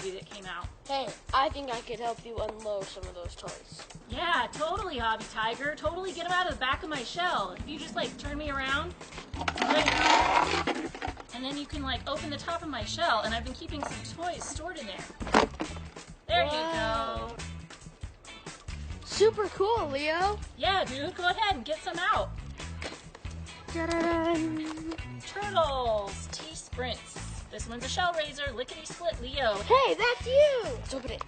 movie that came out. Hey, I think I could help you unload some of those toys. Yeah, totally, HobbyTiger. Totally get them out of the back of my shell. If you just like turn me around, and then you can like open the top of my shell, and I've been keeping some toys stored in there. There you go. Super cool, Leo. Yeah, dude, go ahead and get some out. Ta-da-dun. Turtles, T-Sprints. This one's a shell raiser, lickety-split Leo. Hey, that's you. Let's open it.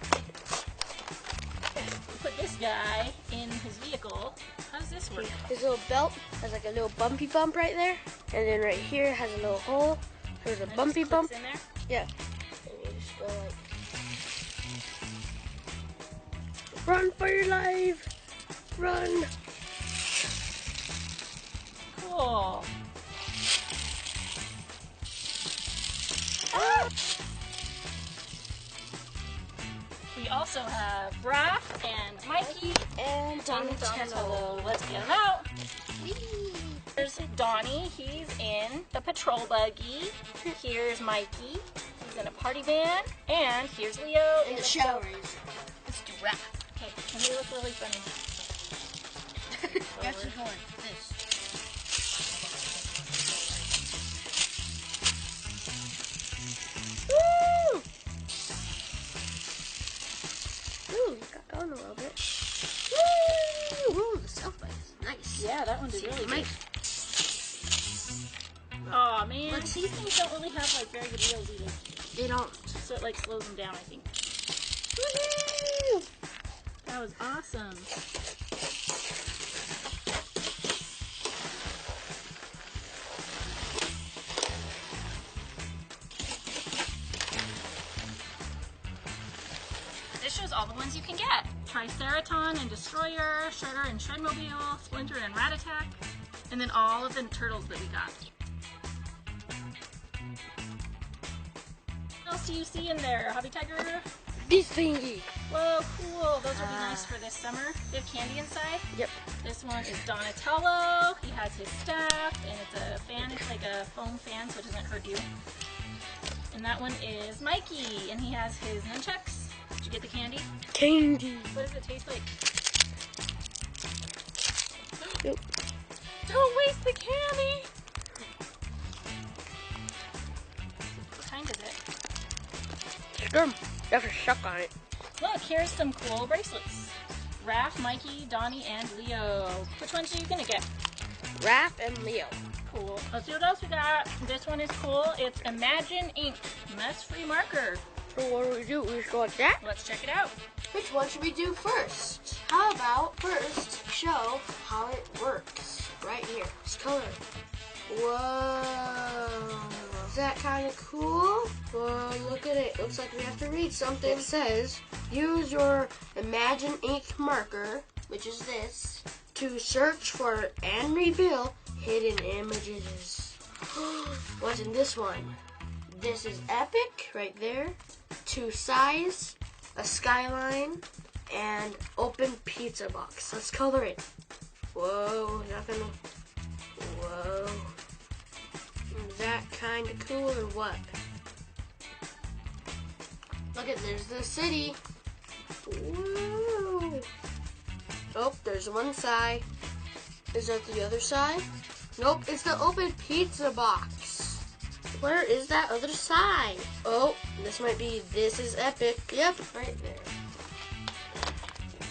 Put this guy in his vehicle. How does this work? His little belt has like a little bumpy bump right there. And then right here has a little hole. There's a bumpy bump. In there? Yeah. And you just go like... Run for your life! Run! Cool. We also have Raph and Mikey and Donatello. Let's get him out. Here's Donnie. He's in the patrol buggy. Here's Mikey. He's in a party van. And here's Leo in the shell raiser. Let's do Raph. Okay, and he look really funny. That's the horn. This. Woo! Ooh, got going a little bit. Woo! Ooh, the self-bite is nice. Yeah, that one did really good. Nice. Aw, man. These things don't really have like very good wheels either. They don't. So it like slows them down, I think. Woohoo! That was awesome. This shows all the ones you can get. Triceraton and Destroyer, Shredder and Shredmobile, Splinter and Rat Attack, and then all of the turtles that we got. What else do you see in there, HobbyTiger? This thingy. Whoa, cool. Those will be nice for this summer. They have candy inside. Yep. This one is Donatello. He has his staff, and it's a fan. It's like a foam fan, so it doesn't hurt you. And that one is Mikey, and he has his nunchucks. Did you get the candy? Candy. What does it taste like? Nope. Don't waste the candy! What kind is it? Sturm. You have to suck on it. Look, here's some cool bracelets. Raph, Mikey, Donnie, and Leo. Which ones are you gonna get? Raph and Leo. Cool. Let's see what else we got. This one is cool. It's Imagine Ink mess-free marker. So what do? We just go like that? Let's check it out. Which one should we do first? How about first show how it works? Right here. It's color. Whoa. Is that kind of cool? Whoa, look at it. Looks like we have to read something. It says, use your Imagine Ink marker, which is this, to search for and reveal hidden images. What's in this one? This is epic, right there. To size, a skyline, and open pizza box. Let's color it. Whoa, nothing. Whoa. Is that kind of cool or what? Look at, there's the city. Woo. Oh, there's one side. Is that the other side? Nope, it's the open pizza box. Where is that other side? Oh, this might be, this is epic. Yep, right there.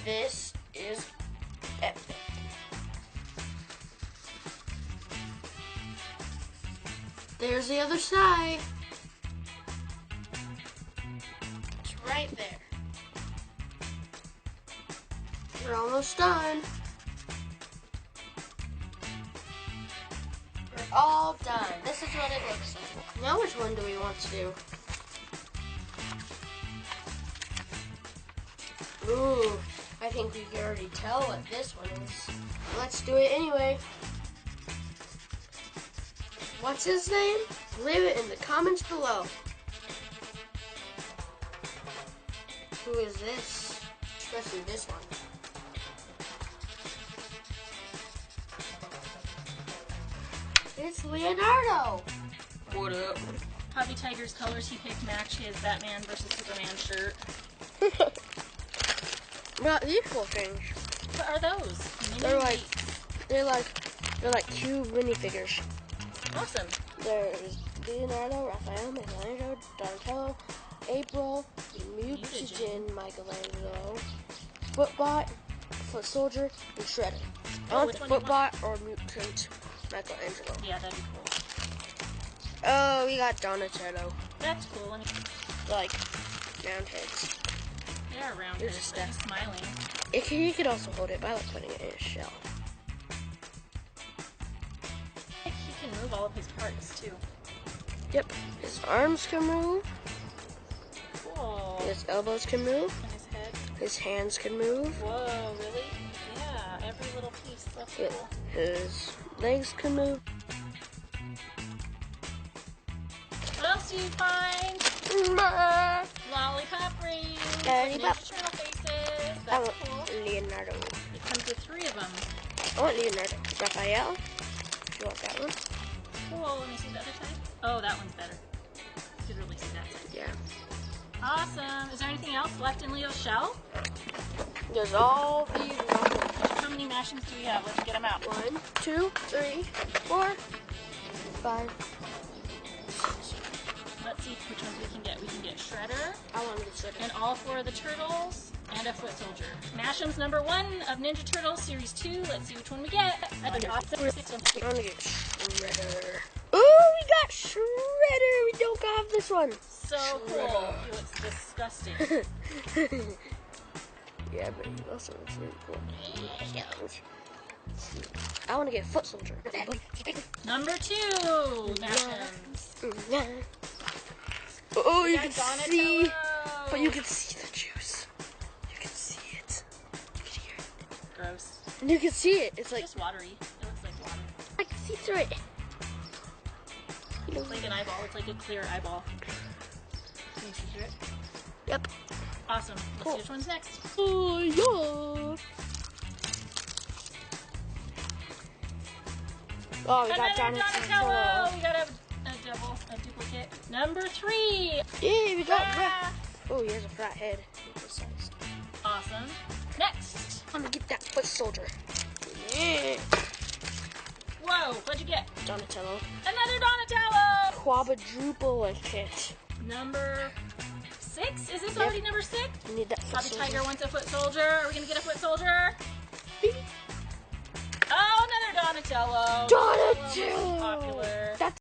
This is epic. There's the other side. It's right there. We're almost done. We're all done. This is what it looks like. Now which one do we want to do? Ooh, I think we can already tell what this one is. Let's do it anyway. What's his name? Leave it in the comments below. Who is this? Especially this one. It's Leonardo. What up? HobbyTiger's colors he picked match his Batman versus Superman shirt. Not these cool things. What are those? They're like cube minifigures. Awesome. There's Leonardo, Raphael, Michelangelo, Donatello, April, Mutagen, Michelangelo, Footbot, Foot Soldier, and Shredder. I want the Footbot or Mutant Michelangelo. Yeah, that'd be cool. Oh, we got Donatello. That's cool. Let me... Like round heads. They are round Here's heads, the but he's smiling. You could also hold it, but I like putting it in a shell. He can move all of his parts too. Yep. His arms can move. Cool. His elbows can move. And his head. His hands can move. Whoa, really? Yeah, every little piece. That's cool. His legs can move. What else do you find? Lollipop rings. Lollipop. Ninja Turtle faces. I That's want cool. Leonardo. It comes with 3 of them. I want Leonardo. Raphael. If you want that one. Cool. Let me see the other side. Oh, that one's better. You could really see that side. Yeah. Awesome. Is there anything else left in Leo's shell? There's all these numbers. How many mashings do we have? Let's get them out. 1, 2, 3, 4, 5. Let's see which ones we can get. We can get Shredder, I want to get Shredder. and all 4 of the turtles, and a foot soldier. Mashems number 1 of Ninja Turtles Series 2. Let's see which one we get. I want to get Shredder. Oh, we got Shredder. We don't have this one. So cool. He looks disgusting. Yeah, but he also looks really cool. I want to get Foot Soldier. Number 2, Mashems. Oh, We you got can Donatello. see, but you can see the juice. You can see it. You can hear it. Gross. And you can see it. It's like Just watery. It looks like water. I can see through it. It's like an eyeball. It's like a clear eyeball. Can you see through it? Yep. Awesome. Let's Cool. see which one's next. Oh yeah. Oh, we got Another Donatello. We got a duplicate. Number 3. Yeah, we got Ah. Oh, he has a fat head. This size. Awesome. Next. I'm gonna get that Foot Soldier. Yeah. Whoa, what'd you get? Donatello. Another Donatello. Quadruple kit. Number 6. Is this already number 6? We need that Foot Soldier. HobbyTiger wants a foot soldier. Are we gonna get a foot soldier? Oh, another Donatello. Donatello. Popular. That's